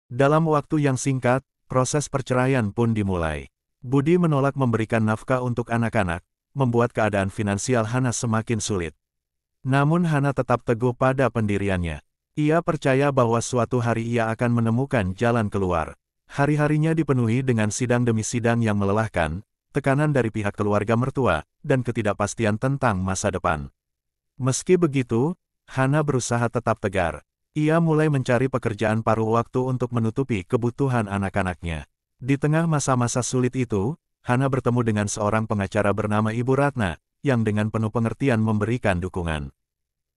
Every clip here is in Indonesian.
Dalam waktu yang singkat, proses perceraian pun dimulai. Budi menolak memberikan nafkah untuk anak-anak, membuat keadaan finansial Hana semakin sulit. Namun Hana tetap teguh pada pendiriannya. Ia percaya bahwa suatu hari ia akan menemukan jalan keluar. Hari-harinya dipenuhi dengan sidang demi sidang yang melelahkan, tekanan dari pihak keluarga mertua, dan ketidakpastian tentang masa depan. Meski begitu, Hana berusaha tetap tegar. Ia mulai mencari pekerjaan paruh waktu untuk menutupi kebutuhan anak-anaknya. Di tengah masa-masa sulit itu, Hana bertemu dengan seorang pengacara bernama Ibu Ratna, yang dengan penuh pengertian memberikan dukungan.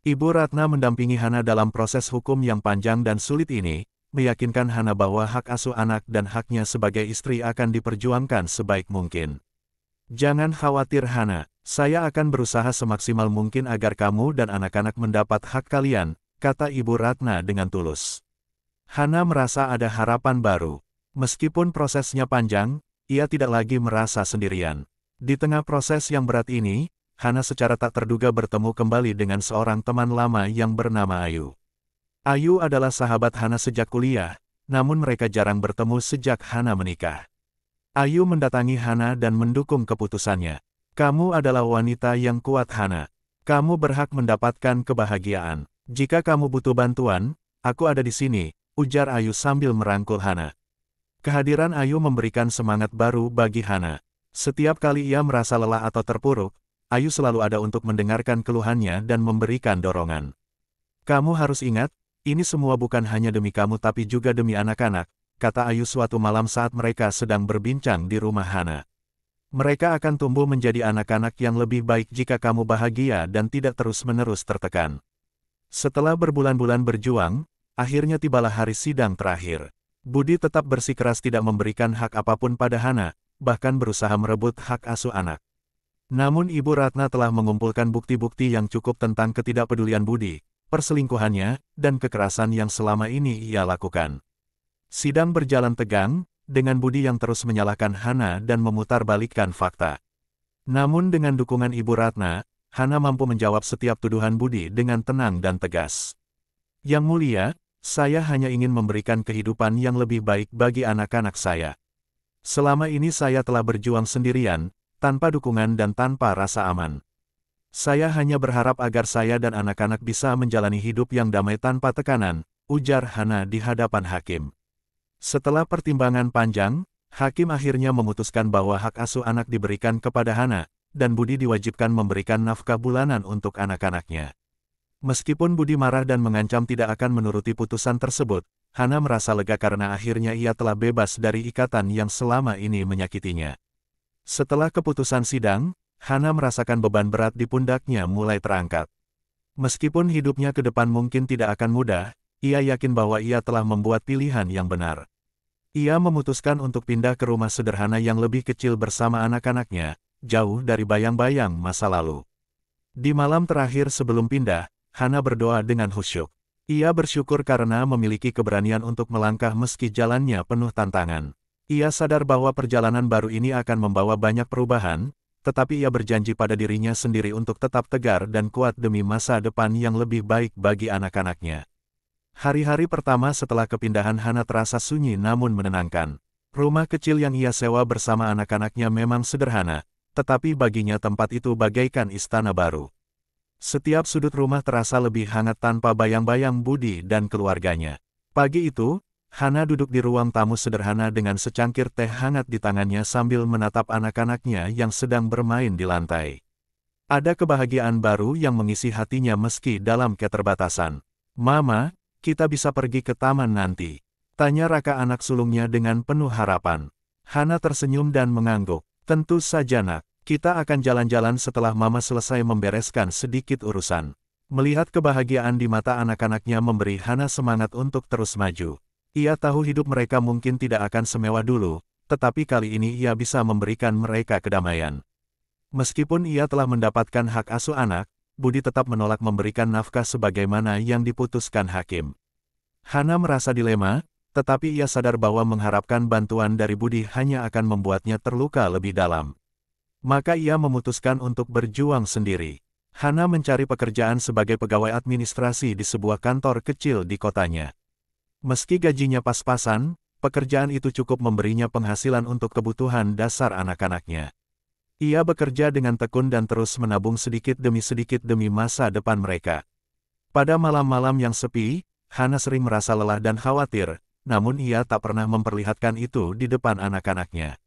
Ibu Ratna mendampingi Hana dalam proses hukum yang panjang dan sulit ini, meyakinkan Hana bahwa hak asuh anak dan haknya sebagai istri akan diperjuangkan sebaik mungkin. Jangan khawatir Hana, saya akan berusaha semaksimal mungkin agar kamu dan anak-anak mendapat hak kalian, kata Ibu Ratna dengan tulus. Hana merasa ada harapan baru. Meskipun prosesnya panjang, ia tidak lagi merasa sendirian. Di tengah proses yang berat ini, Hana secara tak terduga bertemu kembali dengan seorang teman lama yang bernama Ayu. Ayu adalah sahabat Hana sejak kuliah, namun mereka jarang bertemu sejak Hana menikah. Ayu mendatangi Hana dan mendukung keputusannya. Kamu adalah wanita yang kuat Hana. Kamu berhak mendapatkan kebahagiaan. Jika kamu butuh bantuan, aku ada di sini, ujar Ayu sambil merangkul Hana. Kehadiran Ayu memberikan semangat baru bagi Hana. Setiap kali ia merasa lelah atau terpuruk, Ayu selalu ada untuk mendengarkan keluhannya dan memberikan dorongan. Kamu harus ingat, ini semua bukan hanya demi kamu tapi juga demi anak-anak, kata Ayu suatu malam saat mereka sedang berbincang di rumah Hana. Mereka akan tumbuh menjadi anak-anak yang lebih baik jika kamu bahagia dan tidak terus-menerus tertekan. Setelah berbulan-bulan berjuang, akhirnya tibalah hari sidang terakhir. Budi tetap bersikeras tidak memberikan hak apapun pada Hana, bahkan berusaha merebut hak asuh anak. Namun Ibu Ratna telah mengumpulkan bukti-bukti yang cukup tentang ketidakpedulian Budi, perselingkuhannya, dan kekerasan yang selama ini ia lakukan. Sidang berjalan tegang, dengan Budi yang terus menyalahkan Hana dan memutarbalikkan fakta. Namun dengan dukungan Ibu Ratna, Hana mampu menjawab setiap tuduhan Budi dengan tenang dan tegas. Yang mulia, saya hanya ingin memberikan kehidupan yang lebih baik bagi anak-anak saya. Selama ini saya telah berjuang sendirian, tanpa dukungan dan tanpa rasa aman. Saya hanya berharap agar saya dan anak-anak bisa menjalani hidup yang damai tanpa tekanan, ujar Hana di hadapan hakim. Setelah pertimbangan panjang, hakim akhirnya memutuskan bahwa hak asuh anak diberikan kepada Hana, dan Budi diwajibkan memberikan nafkah bulanan untuk anak-anaknya. Meskipun Budi marah dan mengancam tidak akan menuruti putusan tersebut, Hana merasa lega karena akhirnya ia telah bebas dari ikatan yang selama ini menyakitinya. Setelah keputusan sidang, Hana merasakan beban berat di pundaknya mulai terangkat. Meskipun hidupnya ke depan mungkin tidak akan mudah, ia yakin bahwa ia telah membuat pilihan yang benar. Ia memutuskan untuk pindah ke rumah sederhana yang lebih kecil bersama anak-anaknya, jauh dari bayang-bayang masa lalu. Di malam terakhir sebelum pindah, Hana berdoa dengan khusyuk. Ia bersyukur karena memiliki keberanian untuk melangkah meski jalannya penuh tantangan. Ia sadar bahwa perjalanan baru ini akan membawa banyak perubahan, tetapi ia berjanji pada dirinya sendiri untuk tetap tegar dan kuat demi masa depan yang lebih baik bagi anak-anaknya. Hari-hari pertama setelah kepindahan Hana terasa sunyi namun menenangkan. Rumah kecil yang ia sewa bersama anak-anaknya memang sederhana, tetapi baginya tempat itu bagaikan istana baru. Setiap sudut rumah terasa lebih hangat tanpa bayang-bayang Budi dan keluarganya. Pagi itu, Hana duduk di ruang tamu sederhana dengan secangkir teh hangat di tangannya sambil menatap anak-anaknya yang sedang bermain di lantai. Ada kebahagiaan baru yang mengisi hatinya meski dalam keterbatasan. "Mama, kita bisa pergi ke taman nanti?" tanya Raka anak sulungnya dengan penuh harapan. Hana tersenyum dan mengangguk. "Tentu saja nak, kita akan jalan-jalan setelah Mama selesai membereskan sedikit urusan." Melihat kebahagiaan di mata anak-anaknya memberi Hana semangat untuk terus maju. Ia tahu hidup mereka mungkin tidak akan semewah dulu, tetapi kali ini ia bisa memberikan mereka kedamaian. Meskipun ia telah mendapatkan hak asuh anak, Budi tetap menolak memberikan nafkah sebagaimana yang diputuskan hakim. Hana merasa dilema, tetapi ia sadar bahwa mengharapkan bantuan dari Budi hanya akan membuatnya terluka lebih dalam. Maka ia memutuskan untuk berjuang sendiri. Hana mencari pekerjaan sebagai pegawai administrasi di sebuah kantor kecil di kotanya. Meski gajinya pas-pasan, pekerjaan itu cukup memberinya penghasilan untuk kebutuhan dasar anak-anaknya. Ia bekerja dengan tekun dan terus menabung sedikit demi masa depan mereka. Pada malam-malam yang sepi, Hana sering merasa lelah dan khawatir, namun ia tak pernah memperlihatkan itu di depan anak-anaknya.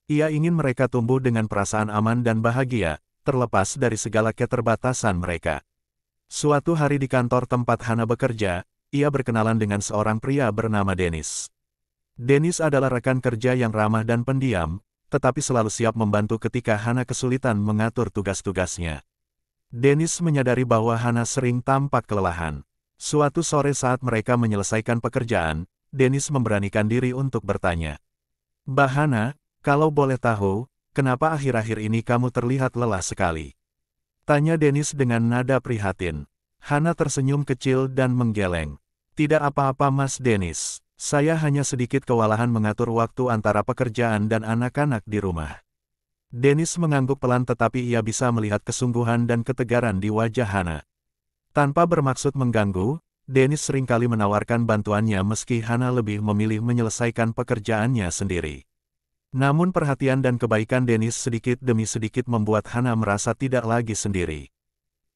Ia ingin mereka tumbuh dengan perasaan aman dan bahagia, terlepas dari segala keterbatasan mereka. Suatu hari di kantor tempat Hana bekerja, ia berkenalan dengan seorang pria bernama Dennis. Dennis adalah rekan kerja yang ramah dan pendiam, tetapi selalu siap membantu ketika Hana kesulitan mengatur tugas-tugasnya. Dennis menyadari bahwa Hana sering tampak kelelahan. Suatu sore saat mereka menyelesaikan pekerjaan, Dennis memberanikan diri untuk bertanya. "Mbak Hana, kalau boleh tahu, kenapa akhir-akhir ini kamu terlihat lelah sekali?" Tanya Dennis dengan nada prihatin. Hana tersenyum kecil dan menggeleng. "Tidak apa-apa Mas Dennis. Saya hanya sedikit kewalahan mengatur waktu antara pekerjaan dan anak-anak di rumah." Dennis mengangguk pelan tetapi ia bisa melihat kesungguhan dan ketegaran di wajah Hana. Tanpa bermaksud mengganggu, Dennis seringkali menawarkan bantuannya meski Hana lebih memilih menyelesaikan pekerjaannya sendiri. Namun perhatian dan kebaikan Dennis sedikit demi sedikit membuat Hana merasa tidak lagi sendiri.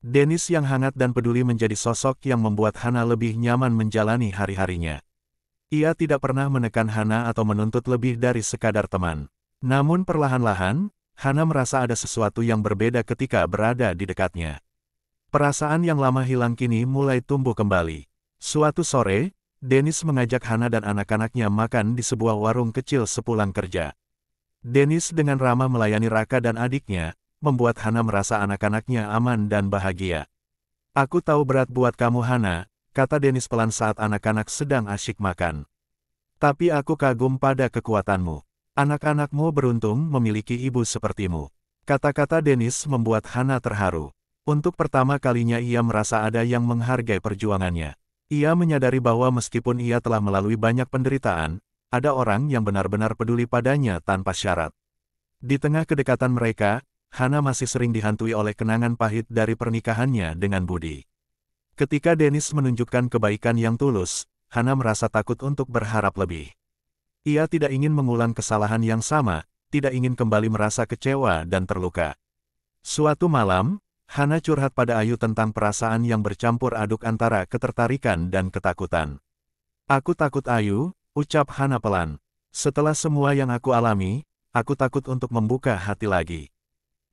Dennis yang hangat dan peduli menjadi sosok yang membuat Hana lebih nyaman menjalani hari-harinya. Ia tidak pernah menekan Hana atau menuntut lebih dari sekadar teman. Namun perlahan-lahan, Hana merasa ada sesuatu yang berbeda ketika berada di dekatnya. Perasaan yang lama hilang kini mulai tumbuh kembali. Suatu sore, Dennis mengajak Hana dan anak-anaknya makan di sebuah warung kecil sepulang kerja. Dennis dengan ramah melayani Raka dan adiknya, membuat Hana merasa anak-anaknya aman dan bahagia. "Aku tahu berat buat kamu Hana," kata Dennis pelan saat anak-anak sedang asyik makan. "Tapi aku kagum pada kekuatanmu. Anak-anakmu beruntung memiliki ibu sepertimu." Kata-kata Dennis membuat Hana terharu. Untuk pertama kalinya ia merasa ada yang menghargai perjuangannya. Ia menyadari bahwa meskipun ia telah melalui banyak penderitaan, ada orang yang benar-benar peduli padanya tanpa syarat. Di tengah kedekatan mereka, Hana masih sering dihantui oleh kenangan pahit dari pernikahannya dengan Budi. Ketika Dennis menunjukkan kebaikan yang tulus, Hana merasa takut untuk berharap lebih. Ia tidak ingin mengulang kesalahan yang sama, tidak ingin kembali merasa kecewa dan terluka. Suatu malam, Hana curhat pada Ayu tentang perasaan yang bercampur aduk antara ketertarikan dan ketakutan. "Aku takut Ayu," ucap Hana pelan. "Setelah semua yang aku alami, aku takut untuk membuka hati lagi."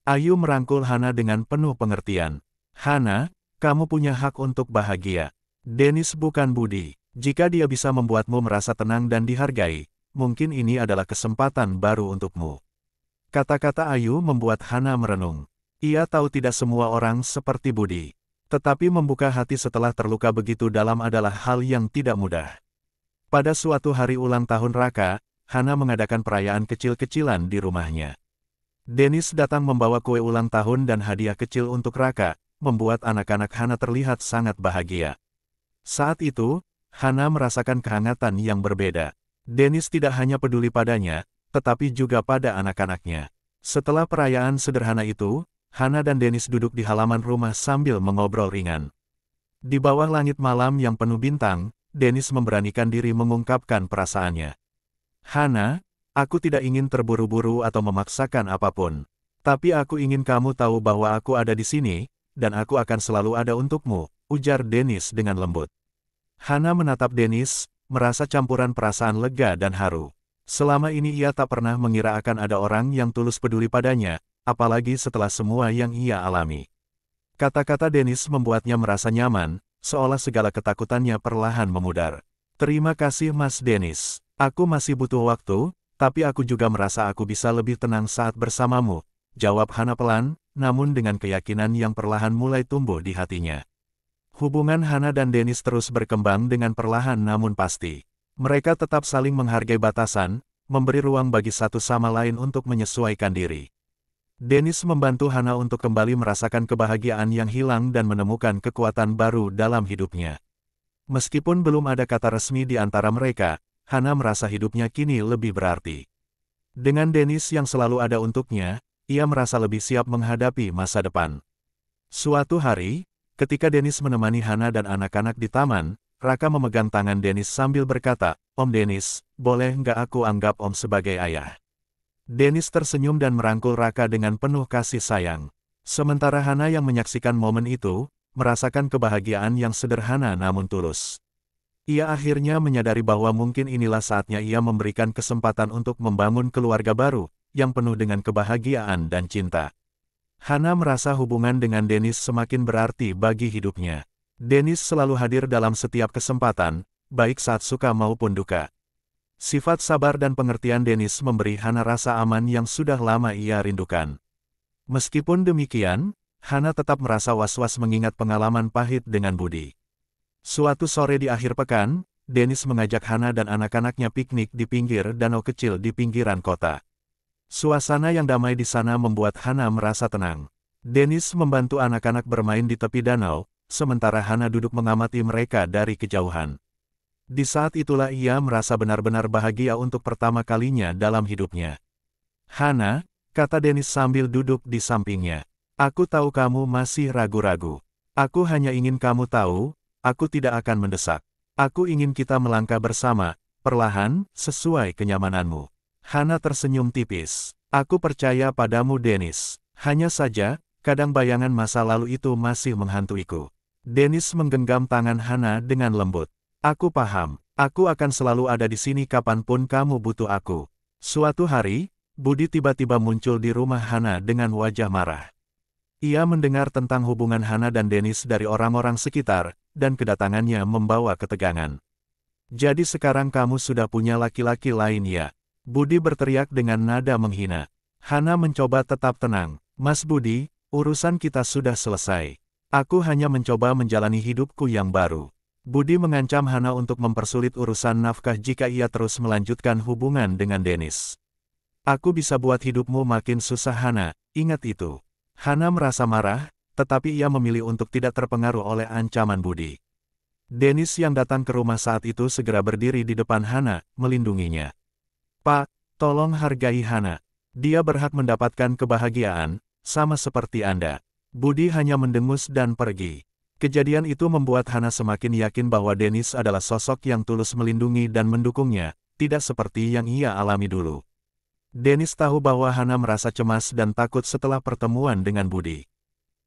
Ayu merangkul Hana dengan penuh pengertian. "Hana, kamu punya hak untuk bahagia. Dennis bukan Budi. Jika dia bisa membuatmu merasa tenang dan dihargai, mungkin ini adalah kesempatan baru untukmu." Kata-kata Ayu membuat Hana merenung. Ia tahu tidak semua orang seperti Budi. Tetapi membuka hati setelah terluka begitu dalam adalah hal yang tidak mudah. Pada suatu hari ulang tahun Raka, Hana mengadakan perayaan kecil-kecilan di rumahnya. Dennis datang membawa kue ulang tahun dan hadiah kecil untuk Raka, membuat anak-anak Hana terlihat sangat bahagia. Saat itu, Hana merasakan kehangatan yang berbeda. Dennis tidak hanya peduli padanya, tetapi juga pada anak-anaknya. Setelah perayaan sederhana itu, Hana dan Dennis duduk di halaman rumah sambil mengobrol ringan. Di bawah langit malam yang penuh bintang, Dennis memberanikan diri mengungkapkan perasaannya. "Hana, aku tidak ingin terburu-buru atau memaksakan apapun. Tapi aku ingin kamu tahu bahwa aku ada di sini, dan aku akan selalu ada untukmu," ujar Dennis dengan lembut. Hana menatap Dennis, merasa campuran perasaan lega dan haru. Selama ini ia tak pernah mengira akan ada orang yang tulus peduli padanya, apalagi setelah semua yang ia alami. Kata-kata Dennis membuatnya merasa nyaman, seolah segala ketakutannya perlahan memudar. "Terima kasih Mas Dennis. Aku masih butuh waktu, tapi aku juga merasa aku bisa lebih tenang saat bersamamu," jawab Hana pelan, namun dengan keyakinan yang perlahan mulai tumbuh di hatinya. Hubungan Hana dan Dennis terus berkembang dengan perlahan namun pasti. Mereka tetap saling menghargai batasan, memberi ruang bagi satu sama lain untuk menyesuaikan diri. Dennis membantu Hana untuk kembali merasakan kebahagiaan yang hilang dan menemukan kekuatan baru dalam hidupnya. Meskipun belum ada kata resmi di antara mereka, Hana merasa hidupnya kini lebih berarti. Dengan Dennis yang selalu ada untuknya, ia merasa lebih siap menghadapi masa depan. Suatu hari, ketika Dennis menemani Hana dan anak-anak di taman, Raka memegang tangan Dennis sambil berkata, "Om Dennis, boleh nggak aku anggap Om sebagai ayah?" Dennis tersenyum dan merangkul Raka dengan penuh kasih sayang. Sementara Hana yang menyaksikan momen itu, merasakan kebahagiaan yang sederhana namun tulus. Ia akhirnya menyadari bahwa mungkin inilah saatnya ia memberikan kesempatan untuk membangun keluarga baru, yang penuh dengan kebahagiaan dan cinta. Hana merasa hubungan dengan Dennis semakin berarti bagi hidupnya. Dennis selalu hadir dalam setiap kesempatan, baik saat suka maupun duka. Sifat sabar dan pengertian Dennis memberi Hana rasa aman yang sudah lama ia rindukan. Meskipun demikian, Hana tetap merasa was-was mengingat pengalaman pahit dengan Budi. Suatu sore di akhir pekan, Dennis mengajak Hana dan anak-anaknya piknik di pinggir danau kecil di pinggiran kota. Suasana yang damai di sana membuat Hana merasa tenang. Dennis membantu anak-anak bermain di tepi danau, sementara Hana duduk mengamati mereka dari kejauhan. Di saat itulah ia merasa benar-benar bahagia untuk pertama kalinya dalam hidupnya. "Hana," kata Dennis sambil duduk di sampingnya, "aku tahu kamu masih ragu-ragu. Aku hanya ingin kamu tahu, aku tidak akan mendesak. Aku ingin kita melangkah bersama, perlahan, sesuai kenyamananmu." Hana tersenyum tipis. "Aku percaya padamu Dennis. Hanya saja, kadang bayangan masa lalu itu masih menghantuiku." Dennis menggenggam tangan Hana dengan lembut. "Aku paham. Aku akan selalu ada di sini kapanpun kamu butuh aku." Suatu hari, Budi tiba-tiba muncul di rumah Hana dengan wajah marah. Ia mendengar tentang hubungan Hana dan Dennis dari orang-orang sekitar, dan kedatangannya membawa ketegangan. "Jadi sekarang kamu sudah punya laki-laki lain ya?" Budi berteriak dengan nada menghina. Hana mencoba tetap tenang. "Mas Budi, urusan kita sudah selesai. Aku hanya mencoba menjalani hidupku yang baru." Budi mengancam Hana untuk mempersulit urusan nafkah jika ia terus melanjutkan hubungan dengan Dennis. "Aku bisa buat hidupmu makin susah Hana, ingat itu." Hana merasa marah, tetapi ia memilih untuk tidak terpengaruh oleh ancaman Budi. Dennis yang datang ke rumah saat itu segera berdiri di depan Hana, melindunginya. "Pak, tolong hargai Hana. Dia berhak mendapatkan kebahagiaan, sama seperti Anda." Budi hanya mendengus dan pergi. Kejadian itu membuat Hana semakin yakin bahwa Dennis adalah sosok yang tulus melindungi dan mendukungnya, tidak seperti yang ia alami dulu. Dennis tahu bahwa Hana merasa cemas dan takut setelah pertemuan dengan Budi.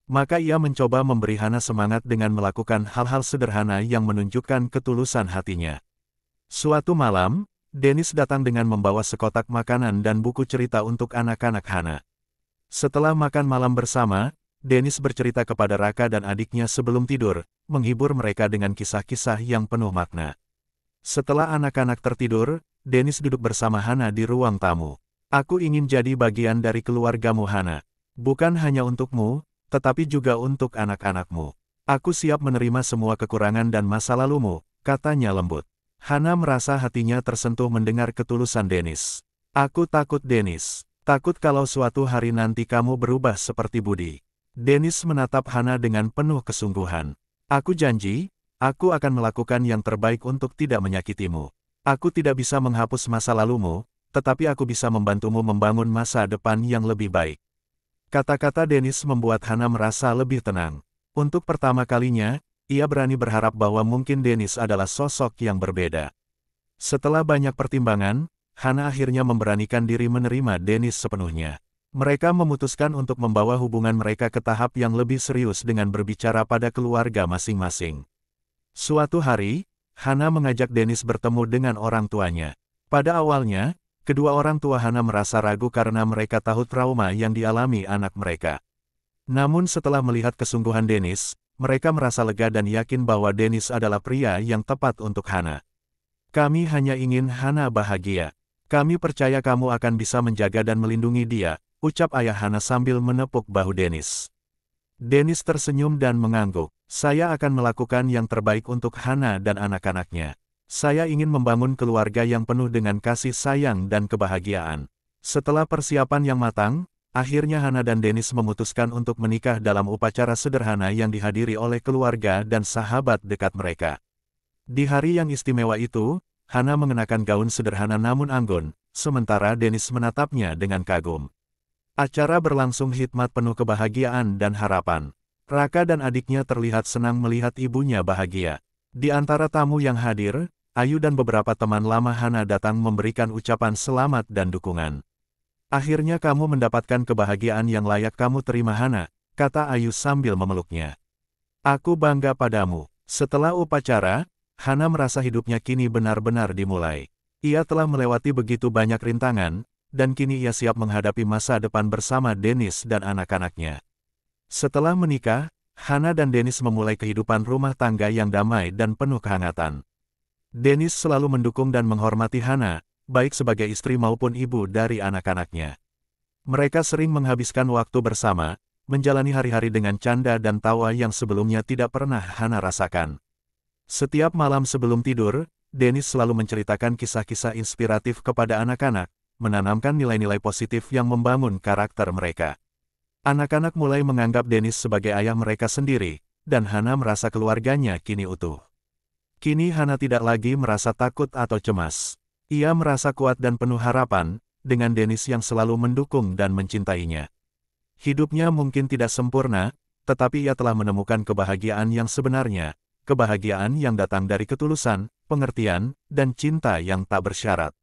Maka ia mencoba memberi Hana semangat dengan melakukan hal-hal sederhana yang menunjukkan ketulusan hatinya. Suatu malam, Dennis datang dengan membawa sekotak makanan dan buku cerita untuk anak-anak Hana. Setelah makan malam bersama, Dennis bercerita kepada Raka dan adiknya sebelum tidur, menghibur mereka dengan kisah-kisah yang penuh makna. Setelah anak-anak tertidur, Dennis duduk bersama Hana di ruang tamu. "Aku ingin jadi bagian dari keluargamu Hana. Bukan hanya untukmu, tetapi juga untuk anak-anakmu. Aku siap menerima semua kekurangan dan masa lalumu," katanya lembut. Hana merasa hatinya tersentuh mendengar ketulusan Dennis. "Aku takut Dennis. Takut kalau suatu hari nanti kamu berubah seperti Budi." Dennis menatap Hana dengan penuh kesungguhan. "Aku janji, aku akan melakukan yang terbaik untuk tidak menyakitimu. Aku tidak bisa menghapus masa lalumu, tetapi aku bisa membantumu membangun masa depan yang lebih baik." Kata-kata Dennis membuat Hana merasa lebih tenang. Untuk pertama kalinya, ia berani berharap bahwa mungkin Dennis adalah sosok yang berbeda. Setelah banyak pertimbangan, Hana akhirnya memberanikan diri menerima Dennis sepenuhnya. Mereka memutuskan untuk membawa hubungan mereka ke tahap yang lebih serius dengan berbicara pada keluarga masing-masing. Suatu hari, Hana mengajak Dennis bertemu dengan orang tuanya. Pada awalnya, kedua orang tua Hana merasa ragu karena mereka tahu trauma yang dialami anak mereka. Namun setelah melihat kesungguhan Dennis, mereka merasa lega dan yakin bahwa Dennis adalah pria yang tepat untuk Hana. "Kami hanya ingin Hana bahagia. Kami percaya kamu akan bisa menjaga dan melindungi dia," ucap ayah Hana sambil menepuk bahu Dennis. Dennis tersenyum dan mengangguk. "Saya akan melakukan yang terbaik untuk Hana dan anak-anaknya. Saya ingin membangun keluarga yang penuh dengan kasih sayang dan kebahagiaan." Setelah persiapan yang matang, akhirnya Hana dan Dennis memutuskan untuk menikah dalam upacara sederhana yang dihadiri oleh keluarga dan sahabat dekat mereka. Di hari yang istimewa itu, Hana mengenakan gaun sederhana namun anggun, sementara Dennis menatapnya dengan kagum. Acara berlangsung hikmat penuh kebahagiaan dan harapan. Raka dan adiknya terlihat senang melihat ibunya bahagia. Di antara tamu yang hadir, Ayu dan beberapa teman lama Hana datang memberikan ucapan selamat dan dukungan. Akhirnya kamu mendapatkan kebahagiaan yang layak kamu terima Hana, kata Ayu sambil memeluknya. Aku bangga padamu. Setelah upacara, Hana merasa hidupnya kini benar-benar dimulai. Ia telah melewati begitu banyak rintangan, dan kini ia siap menghadapi masa depan bersama Dennis dan anak-anaknya. Setelah menikah, Hana dan Dennis memulai kehidupan rumah tangga yang damai dan penuh kehangatan. Dennis selalu mendukung dan menghormati Hana, baik sebagai istri maupun ibu dari anak-anaknya. Mereka sering menghabiskan waktu bersama, menjalani hari-hari dengan canda dan tawa yang sebelumnya tidak pernah Hana rasakan. Setiap malam sebelum tidur, Dennis selalu menceritakan kisah-kisah inspiratif kepada anak-anak, menanamkan nilai-nilai positif yang membangun karakter mereka. Anak-anak mulai menganggap Dennis sebagai ayah mereka sendiri, dan Hana merasa keluarganya kini utuh. Kini Hana tidak lagi merasa takut atau cemas. Ia merasa kuat dan penuh harapan, dengan Dennis yang selalu mendukung dan mencintainya. Hidupnya mungkin tidak sempurna, tetapi ia telah menemukan kebahagiaan yang sebenarnya, kebahagiaan yang datang dari ketulusan, pengertian, dan cinta yang tak bersyarat.